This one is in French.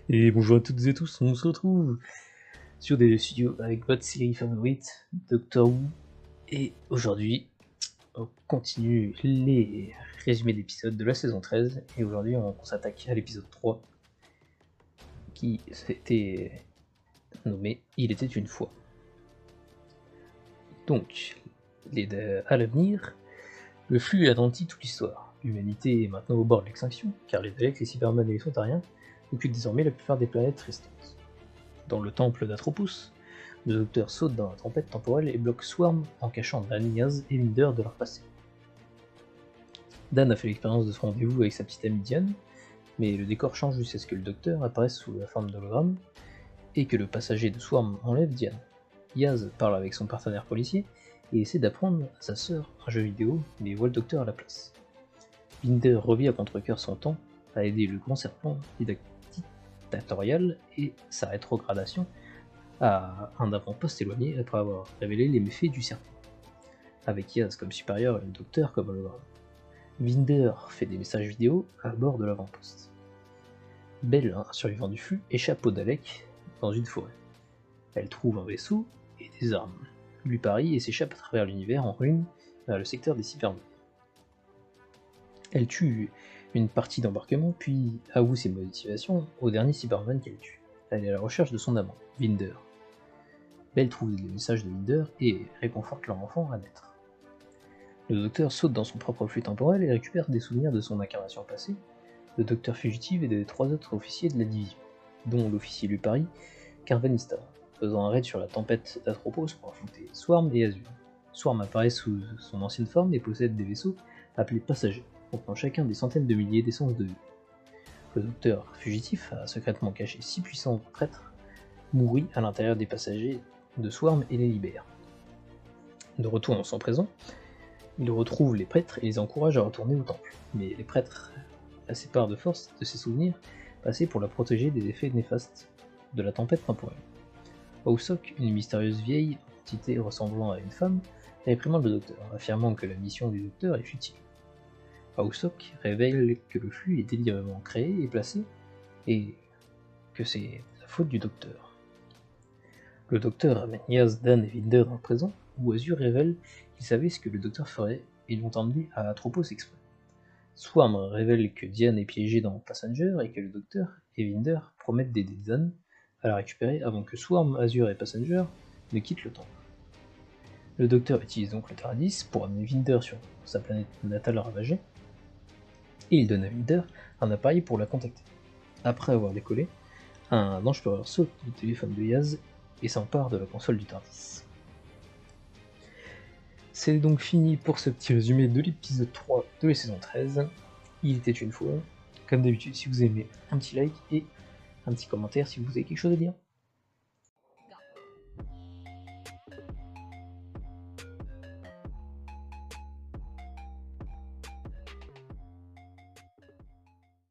Et bonjour à toutes et tous, on se retrouve sur des studios avec votre série favorite, Doctor Who. Et aujourd'hui, on continue les résumés d'épisodes de la saison 13. Et aujourd'hui, on s'attaque à l'épisode 3, qui s'était nommé Il était une fois. Donc, à l'avenir, le flux anéantit toute l'histoire. L'humanité est maintenant au bord de l'extinction, car les Daleks, les Cybermen et les Sontariens occupent désormais la plupart des planètes restantes. Dans le temple d'Atropos, le Docteur saute dans la tempête temporelle et bloque Swarm en cachant Dan, Yaz et Winder de leur passé. Dan a fait l'expérience de ce rendez-vous avec sa petite amie Diane, mais le décor change jusqu'à ce que le Docteur apparaisse sous la forme d'hologramme et que le passager de Swarm enlève Diane. Yaz parle avec son partenaire policier et essaie d'apprendre à sa sœur un jeu vidéo, mais voit le Docteur à la place. Winder revient à contre-cœur son temps à aider le grand serpent dictatorial et sa rétrogradation à un avant-poste éloigné après avoir révélé les méfaits du serpent, avec Yaz comme supérieur et le Docteur comme hologramme. Winder fait des messages vidéo à bord de l'avant-poste. Belle, un survivant du flux, échappe au Dalek dans une forêt. Elle trouve un vaisseau et des armes, lui parie et s'échappe à travers l'univers en ruine vers le secteur des Cybermen. Elle tue une partie d'embarquement, puis avoue ses motivations au dernier Cyberman qu'elle tue. Elle est à la recherche de son amant, Winder. Belle trouve les messages de Winder et réconforte leur enfant à naître. Le Docteur saute dans son propre flux temporel et récupère des souvenirs de son incarnation passée, le Docteur fugitif et des 3 autres officiers de la division, dont l'officier Lupari, Karvanista, faisant un raid sur la tempête d'Atropos pour affronter Swarm et Azure. Swarm apparaît sous son ancienne forme et possède des vaisseaux appelés passagers, contenant chacun des centaines de milliers d'essences de vie. Le Docteur fugitif a secrètement caché 6 puissants prêtres mouris à l'intérieur des passagers de Swarm et les libère. De retour en son présent, il retrouve les prêtres et les encourage à retourner au temple, mais les prêtres la séparent de force de ses souvenirs passés pour la protéger des effets néfastes de la tempête temporelle. Hawsok, une mystérieuse vieille entité ressemblant à une femme, réprimande le Docteur, affirmant que la mission du Docteur est futile. Hawsok révèle que le flux est délibérément créé et placé, et que c'est la faute du Docteur. Le Docteur amène Yaz, Dan et Winder dans le présent, où Azure révèle qu'ils savaient ce que le Docteur ferait et l'ont emmené à Atropos exprès. Swarm révèle que Diane est piégée dans Passenger et que le Docteur et Winder promettent d'aider Dan à la récupérer avant que Swarm, Azure et Passenger ne quittent le temple. Le Docteur utilise donc le TARDIS pour amener Winder sur sa planète natale ravagée, et il donne à Winder un appareil pour la contacter. Après avoir décollé, un ange pleureur saute du téléphone de Yaz et s'empare de la console du TARDIS. C'est donc fini pour ce petit résumé de l'épisode 3 de la saison 13. Il était une fois. Comme d'habitude, si vous aimez, un petit like et un petit commentaire si vous avez quelque chose à dire.